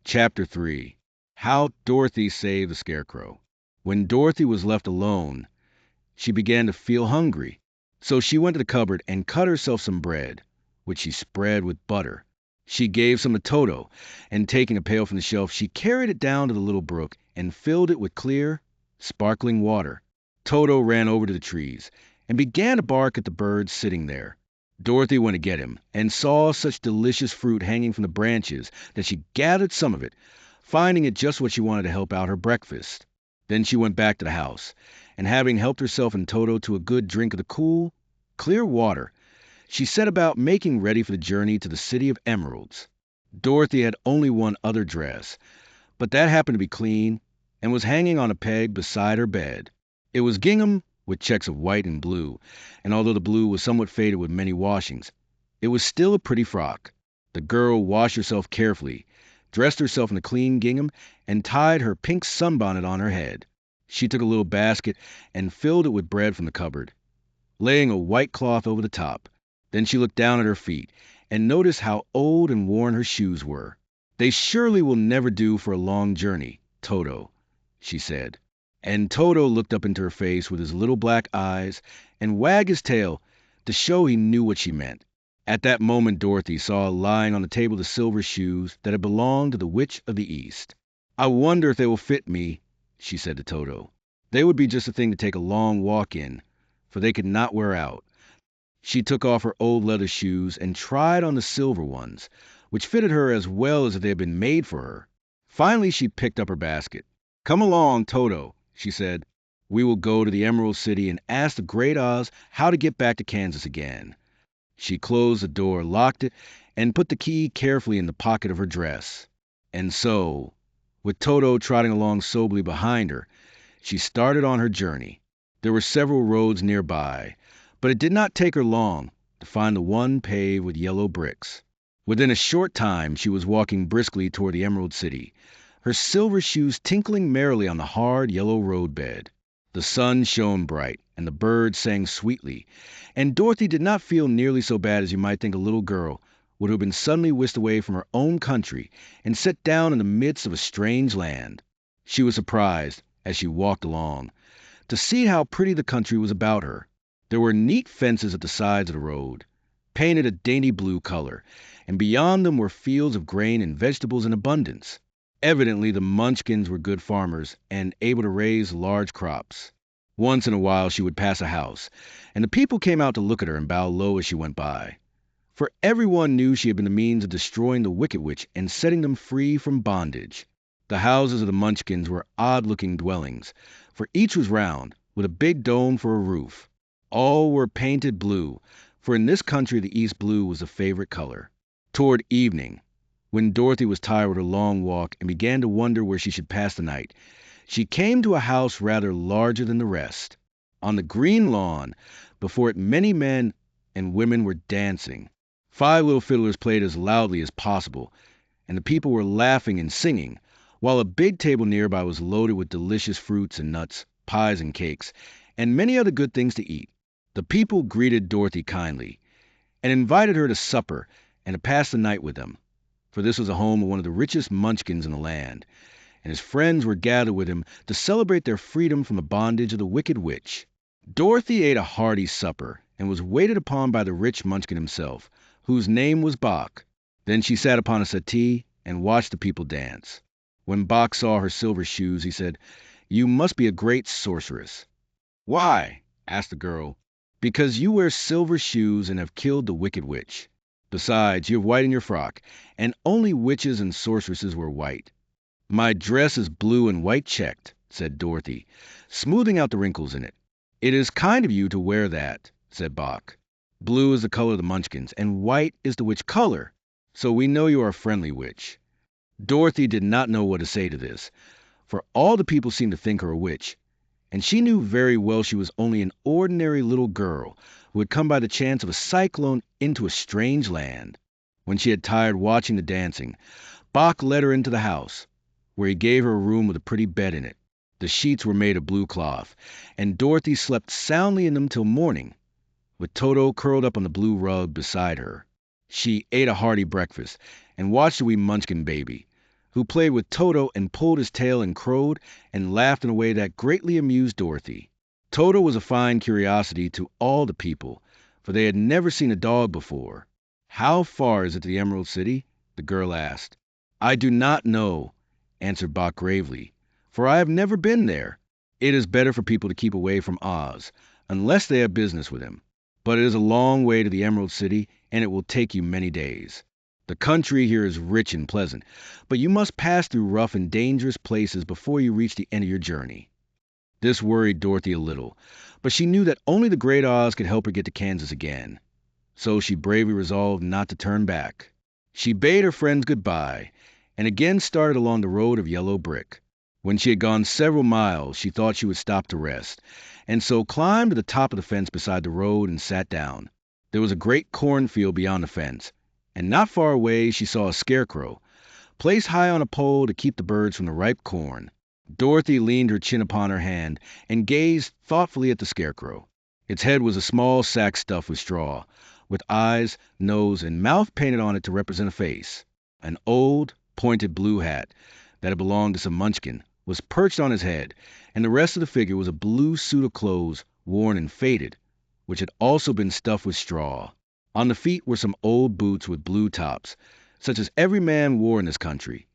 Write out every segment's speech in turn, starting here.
Chapter 3. How Dorothy Saved the Scarecrow. When Dorothy was left alone, she began to feel hungry. So she went to the cupboard and cut herself some bread, which she spread with butter. She gave some to Toto, and taking a pail from the shelf, she carried it down to the little brook and filled it with clear, sparkling water. Toto ran over to the trees and began to bark at the birds sitting there. Dorothy went to get him and saw such delicious fruit hanging from the branches that she gathered some of it, finding it just what she wanted to help out her breakfast. Then she went back to the house, and having helped herself and Toto to a good drink of the cool, clear water, she set about making ready for the journey to the City of Emeralds. Dorothy had only one other dress, but that happened to be clean and was hanging on a peg beside her bed. It was gingham with checks of white and blue, and although the blue was somewhat faded with many washings, it was still a pretty frock. The girl washed herself carefully, dressed herself in the clean gingham, and tied her pink sunbonnet on her head. She took a little basket and filled it with bread from the cupboard, laying a white cloth over the top. Then she looked down at her feet and noticed how old and worn her shoes were. "They surely will never do for a long journey, Toto," she said. And Toto looked up into her face with his little black eyes and wagged his tail to show he knew what she meant. At that moment Dorothy saw lying on the table the silver shoes that had belonged to the Witch of the East. "I wonder if they will fit me," she said to Toto. "They would be just a thing to take a long walk in, for they could not wear out." She took off her old leather shoes and tried on the silver ones, which fitted her as well as if they had been made for her. Finally she picked up her basket. "Come along, Toto," she said. "We will go to the Emerald City and ask the Great Oz how to get back to Kansas again." She closed the door, locked it, and put the key carefully in the pocket of her dress. And so, with Toto trotting along soberly behind her, she started on her journey. There were several roads nearby, but it did not take her long to find the one paved with yellow bricks. Within a short time she was walking briskly toward the Emerald City, her silver shoes tinkling merrily on the hard yellow roadbed. The sun shone bright, and the birds sang sweetly, and Dorothy did not feel nearly so bad as you might think a little girl would have been suddenly whisked away from her own country and set down in the midst of a strange land. She was surprised, as she walked along, to see how pretty the country was about her. There were neat fences at the sides of the road, painted a dainty blue color, and beyond them were fields of grain and vegetables in abundance. Evidently the Munchkins were good farmers and able to raise large crops. Once in a while she would pass a house, and the people came out to look at her and bow low as she went by. For everyone knew she had been the means of destroying the Wicked Witch and setting them free from bondage. The houses of the Munchkins were odd-looking dwellings, for each was round, with a big dome for a roof. All were painted blue, for in this country the East blue was a favorite color. Toward evening, when Dorothy was tired with her long walk and began to wonder where she should pass the night, she came to a house rather larger than the rest. On the green lawn, before it many men and women were dancing. 5 little fiddlers played as loudly as possible, and the people were laughing and singing, while a big table nearby was loaded with delicious fruits and nuts, pies and cakes, and many other good things to eat. The people greeted Dorothy kindly, and invited her to supper and to pass the night with them, for this was the home of one of the richest Munchkins in the land, and his friends were gathered with him to celebrate their freedom from the bondage of the Wicked Witch. Dorothy ate a hearty supper, and was waited upon by the rich Munchkin himself, whose name was Bach. Then she sat upon a settee and watched the people dance. When Bach saw her silver shoes, he said, "You must be a great sorceress." "Why?" asked the girl. "Because you wear silver shoes and have killed the Wicked Witch. Besides, you have white in your frock, and only witches and sorceresses wear white." "My dress is blue and white checked," said Dorothy, smoothing out the wrinkles in it. "It is kind of you to wear that," said Bach. "Blue is the color of the Munchkins, and white is the witch color, so we know you are a friendly witch." Dorothy did not know what to say to this, for all the people seemed to think her a witch, and she knew very well she was only an ordinary little girl who had come by the chance of a cyclone into a strange land. When she had tired watching the dancing, Bach led her into the house, where he gave her a room with a pretty bed in it. The sheets were made of blue cloth, and Dorothy slept soundly in them till morning, with Toto curled up on the blue rug beside her. She ate a hearty breakfast and watched the wee Munchkin baby, who played with Toto and pulled his tail and crowed and laughed in a way that greatly amused Dorothy. Toto was a fine curiosity to all the people, for they had never seen a dog before. "How far is it to the Emerald City?" the girl asked. "I do not know," answered Boq gravely, "for I have never been there. It is better for people to keep away from Oz, unless they have business with him. But it is a long way to the Emerald City, and it will take you many days. The country here is rich and pleasant, but you must pass through rough and dangerous places before you reach the end of your journey." This worried Dorothy a little, but she knew that only the Great Oz could help her get to Kansas again. So she bravely resolved not to turn back. She bade her friends goodbye, and again started along the road of yellow brick. When she had gone several miles, she thought she would stop to rest, and so climbed to the top of the fence beside the road and sat down. There was a great cornfield beyond the fence, and not far away she saw a scarecrow, placed high on a pole to keep the birds from the ripe corn. Dorothy leaned her chin upon her hand and gazed thoughtfully at the scarecrow. Its head was a small sack stuffed with straw, with eyes, nose, and mouth painted on it to represent a face. An old, pointed blue hat that had belonged to some munchkin was perched on his head, and the rest of the figure was a blue suit of clothes, worn and faded, which had also been stuffed with straw. On the feet were some old boots with blue tops, such as every man wore in this country,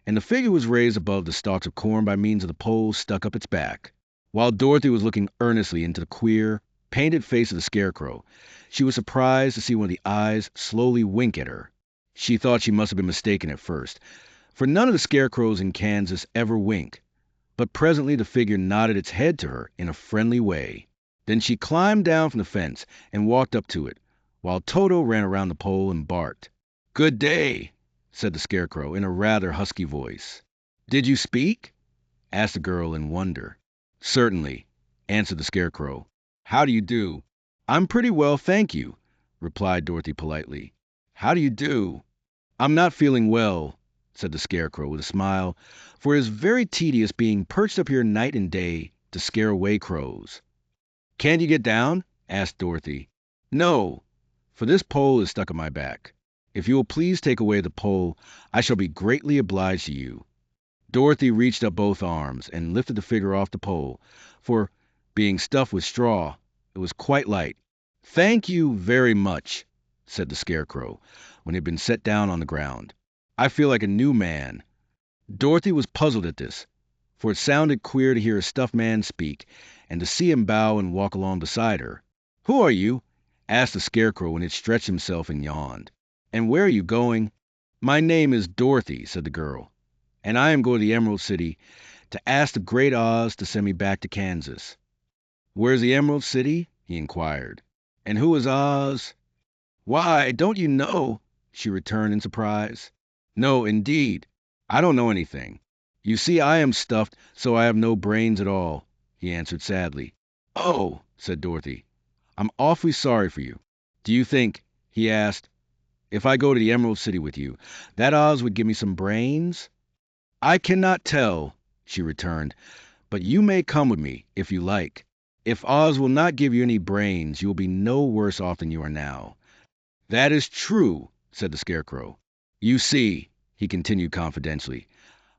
and the figure was raised above the stalks of corn by means of the poles stuck up its back. While Dorothy was looking earnestly into the queer, painted face of the scarecrow, she was surprised to see one of the eyes slowly wink at her. She thought she must have been mistaken at first, for none of the scarecrows in Kansas ever wink, but presently the figure nodded its head to her in a friendly way. Then she climbed down from the fence and walked up to it, while Toto ran around the pole and barked. "Good day," said the scarecrow in a rather husky voice. "Did you speak?" asked the girl in wonder. "Certainly," answered the scarecrow. "How do you do?" "I'm pretty well, thank you," replied Dorothy politely. "How do you do?" "I'm not feeling well," said the scarecrow with a smile, "for it is very tedious being perched up here night and day to scare away crows." "Can't you get down?" asked Dorothy. "No, for this pole is stuck on my back. If you will please take away the pole, I shall be greatly obliged to you." Dorothy reached up both arms and lifted the figure off the pole, for, being stuffed with straw, it was quite light. "Thank you very much," said the scarecrow, when it had been set down on the ground. "I feel like a new man." Dorothy was puzzled at this, for it sounded queer to hear a stuffed man speak, and to see him bow and walk along beside her. "Who are you?" asked the scarecrow when it stretched himself and yawned. "And where are you going?" "My name is Dorothy," said the girl, "and I am going to the Emerald City to ask the Great Oz to send me back to Kansas." "Where's the Emerald City?" he inquired. "And who is Oz?" "Why, don't you know?" she returned in surprise. "No, indeed. I don't know anything. You see, I am stuffed, so I have no brains at all," he answered sadly. "Oh," said Dorothy, "I'm awfully sorry for you. Do you think," he asked, "if I go to the Emerald City with you, that Oz would give me some brains?" "I cannot tell," she returned, "but you may come with me, if you like. If Oz will not give you any brains, you will be no worse off than you are now." "That is true," said the scarecrow. "You see," he continued confidentially,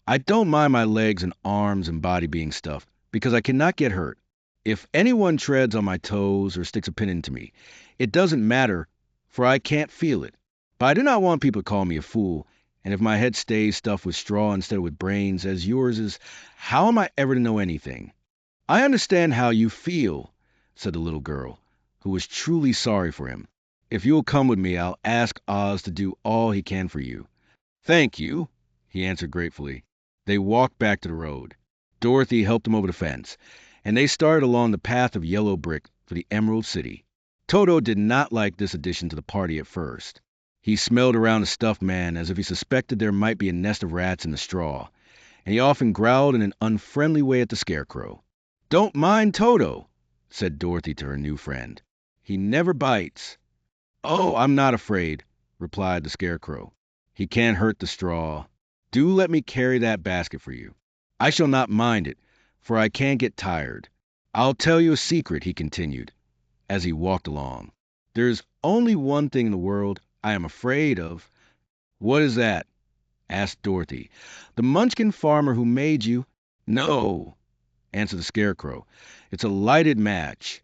"I don't mind my legs and arms and body being stuffed, because I cannot get hurt. If anyone treads on my toes or sticks a pin into me, it doesn't matter, for I can't feel it. But I do not want people to call me a fool, and if my head stays stuffed with straw instead of with brains, as yours is, how am I ever to know anything?" "I understand how you feel," said the little girl, who was truly sorry for him. "If you will come with me, I'll ask Oz to do all he can for you." "Thank you," he answered gratefully. They walked back to the road. Dorothy helped him over the fence, and they started along the path of yellow brick for the Emerald City. Toto did not like this addition to the party at first. He smelled around the stuffed man as if he suspected there might be a nest of rats in the straw, and he often growled in an unfriendly way at the scarecrow. "Don't mind Toto," said Dorothy to her new friend. "He never bites." "Oh, I'm not afraid," replied the scarecrow. "He can't hurt the straw. Do let me carry that basket for you. I shall not mind it, for I can't get tired. I'll tell you a secret," he continued, as he walked along. "There's only one thing in the world I am afraid of." "What is that?" asked Dorothy. "The Munchkin farmer who made you?" "No," answered the Scarecrow. "It's a lighted match.